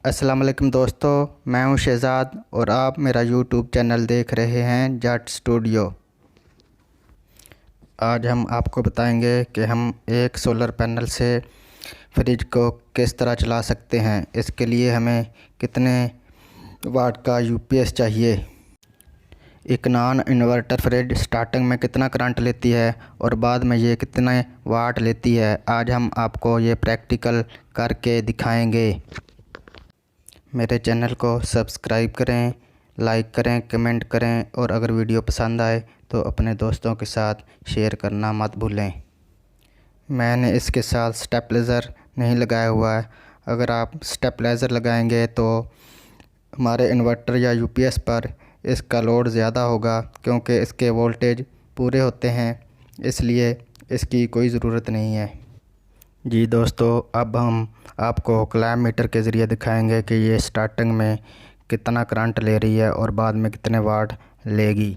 अस्सलाम वालेकुम दोस्तों, मैं हूं शहज़ाद और आप मेरा यूट्यूब चैनल देख रहे हैं जट स्टूडियो। आज हम आपको बताएंगे कि हम एक सोलर पैनल से फ्रिज को किस तरह चला सकते हैं। इसके लिए हमें कितने वाट का यूपीएस चाहिए, एक नॉन इन्वर्टर फ्रिज स्टार्टिंग में कितना करंट लेती है और बाद में ये कितने वाट लेती है। आज हम आपको ये प्रैक्टिकल करके दिखाएंगे। मेरे चैनल को सब्सक्राइब करें, लाइक करें, कमेंट करें और अगर वीडियो पसंद आए तो अपने दोस्तों के साथ शेयर करना मत भूलें। मैंने इसके साथ स्टेबलाइज़र नहीं लगाया हुआ है। अगर आप स्टेबलाइज़र लगाएंगे तो हमारे इन्वर्टर या यूपीएस पर इसका लोड ज़्यादा होगा, क्योंकि इसके वोल्टेज पूरे होते हैं, इसलिए इसकी कोई ज़रूरत नहीं है। जी दोस्तों, अब हम आपको क्लैम्प मीटर के ज़रिए दिखाएंगे कि ये स्टार्टिंग में कितना करंट ले रही है और बाद में कितने वाट लेगी।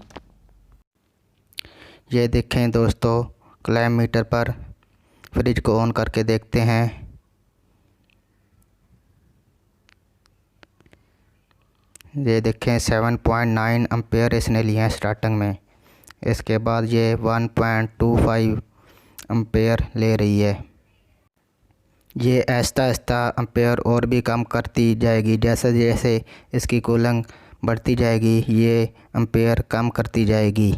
ये देखें दोस्तों, क्लैम्प मीटर पर फ्रिज को ऑन करके देखते हैं। ये देखें 7.9 एम्पेयर इसने लिए हैं स्टार्टिंग में। इसके बाद ये 1.25 एम्पेयर ले रही है। ये आहिस्ता आहिस्ता एम्पेयर और भी कम करती जाएगी। जैसे जैसे इसकी कूलिंग बढ़ती जाएगी ये एम्पेयर कम करती जाएगी।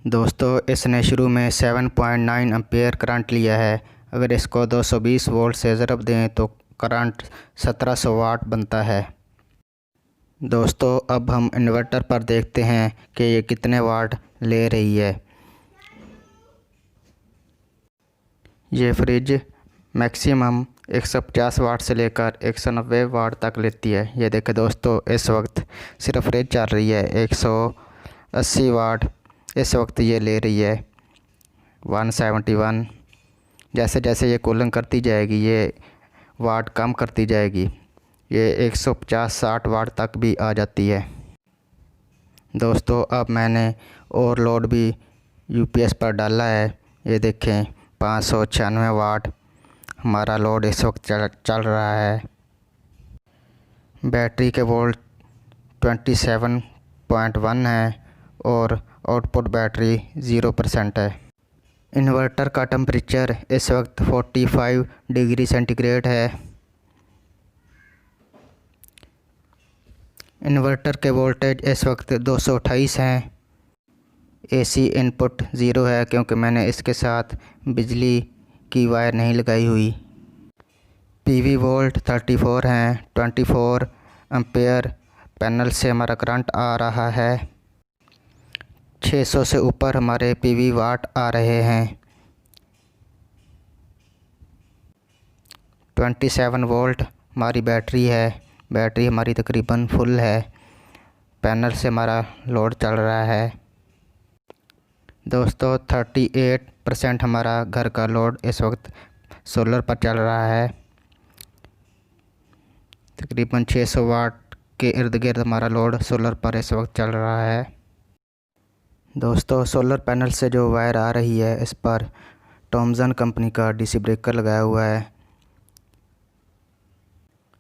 दोस्तों, इसने शुरू में 7.9 एम्पेयर करंट लिया है। अगर इसको 220 वोल्ट से ज़रब दें तो करंट 1700 वाट बनता है। दोस्तों, अब हम इन्वर्टर पर देखते हैं कि ये कितने वाट ले रही है। ये फ्रिज मैक्सिमम 150 वाट से लेकर 190 वाट तक लेती है। ये देखें दोस्तों, इस वक्त सिर्फ फ्रिज चल रही है 180 वाट इस वक्त ये ले रही है 171। जैसे जैसे ये कूलिंग करती जाएगी ये वाट कम करती जाएगी। ये 150-60 वाट तक भी आ जाती है। दोस्तों, अब मैंने ओवरलोड भी यूपीएस पर डाला है। ये देखें 596 वाट हमारा लोड इस वक्त चल रहा है। बैटरी के वोल्ट 27.1 है और आउटपुट बैटरी 0% है। इन्वर्टर का टेम्परेचर इस वक्त 45 डिग्री सेंटीग्रेड है। इन्वर्टर के वोल्टेज इस वक्त 228 हैं। एसी इनपुट 0 है, क्योंकि मैंने इसके साथ बिजली की वायर नहीं लगाई हुई। पीवी वोल्ट 34 हैं। 24 एम्पेयर पैनल से हमारा करंट आ रहा है। 600 से ऊपर हमारे पीवी वाट आ रहे हैं। 27 वोल्ट हमारी बैटरी है। बैटरी हमारी तकरीबन फुल है। पैनल से हमारा लोड चल रहा है। दोस्तों, 38% हमारा घर का लोड इस वक्त सोलर पर चल रहा है। तकरीबन 600 वाट के इर्द गिर्द हमारा लोड सोलर पर इस वक्त चल रहा है। दोस्तों, सोलर पैनल से जो वायर आ रही है इस पर टॉमसन कंपनी का डीसी ब्रेकर लगाया हुआ है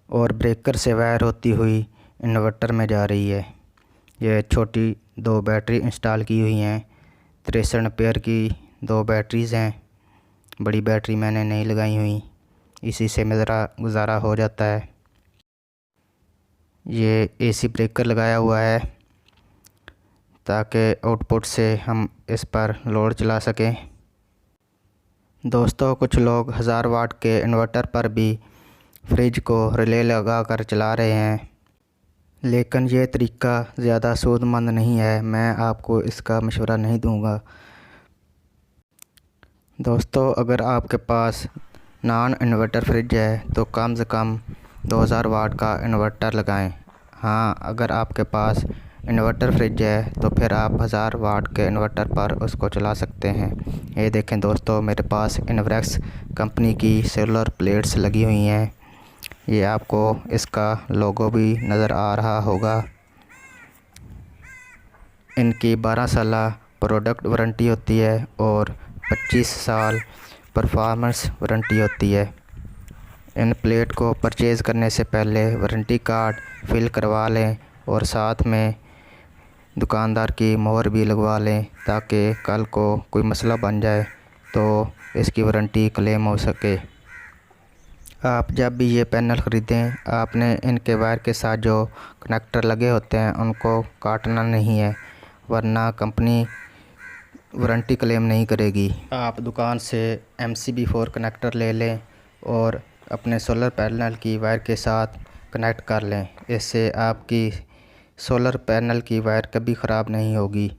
और ब्रेकर से वायर होती हुई इन्वर्टर में जा रही है। यह छोटी 2 बैटरी इंस्टॉल की हुई हैं। 63 एम्पेयर की 2 बैटरीज़ हैं। बड़ी बैटरी मैंने नहीं लगाई हुई, इसी से मेरा गुजारा हो जाता है। ये एसी ब्रेकर लगाया हुआ है ताकि आउटपुट से हम इस पर लोड चला सकें। दोस्तों, कुछ लोग 1000 वाट के इन्वर्टर पर भी फ्रिज को रिले लगा कर चला रहे हैं, लेकिन ये तरीका ज़्यादा सूदमंद नहीं है। मैं आपको इसका मशवरा नहीं दूंगा। दोस्तों, अगर आपके पास नॉन इन्वर्टर फ्रिज है तो कम से कम 2000 वाट का इन्वर्टर लगाएं। हाँ, अगर आपके पास इन्वर्टर फ्रिज है तो फिर आप 1000 वाट के इन्वर्टर पर उसको चला सकते हैं। ये देखें दोस्तों, मेरे पास इन्वर्क्स कंपनी की सोलर प्लेट्स लगी हुई हैं। ये आपको इसका लोगो भी नज़र आ रहा होगा। इनकी 12 साल प्रोडक्ट वारंटी होती है और 25 साल परफॉर्मेंस वारंटी होती है। इन प्लेट को परचेज़ करने से पहले वारंटी कार्ड फिल करवा लें और साथ में दुकानदार की मोहर भी लगवा लें, ताकि कल को कोई मसला बन जाए तो इसकी वारंटी क्लेम हो सके। आप जब भी ये पैनल ख़रीदें, आपने इनके वायर के साथ जो कनेक्टर लगे होते हैं उनको काटना नहीं है, वरना कंपनी वारंटी क्लेम नहीं करेगी। आप दुकान से MCB4 कनेक्टर ले लें और अपने सोलर पैनल की वायर के साथ कनेक्ट कर लें। इससे आपकी सोलर पैनल की वायर कभी ख़राब नहीं होगी।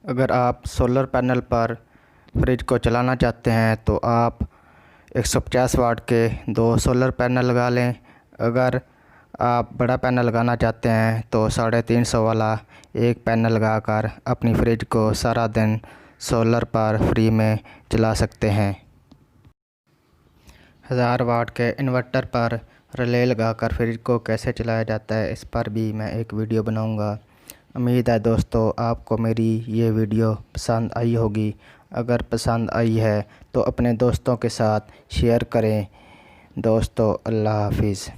अगर आप सोलर पैनल पर फ्रिज को चलाना चाहते हैं तो आप 150 वाट के 2 सोलर पैनल लगा लें। अगर आप बड़ा पैनल लगाना चाहते हैं तो 350 वाला एक पैनल लगाकर अपनी फ्रिज को सारा दिन सोलर पर फ्री में चला सकते हैं। 1000 वाट के इन्वर्टर पर रिले लगाकर फ्रिज को कैसे चलाया जाता है, इस पर भी मैं एक वीडियो बनाऊंगा। उम्मीद है दोस्तों आपको मेरी ये वीडियो पसंद आई होगी। अगर पसंद आई है तो अपने दोस्तों के साथ शेयर करें। दोस्तों, अल्लाह हाफिज़।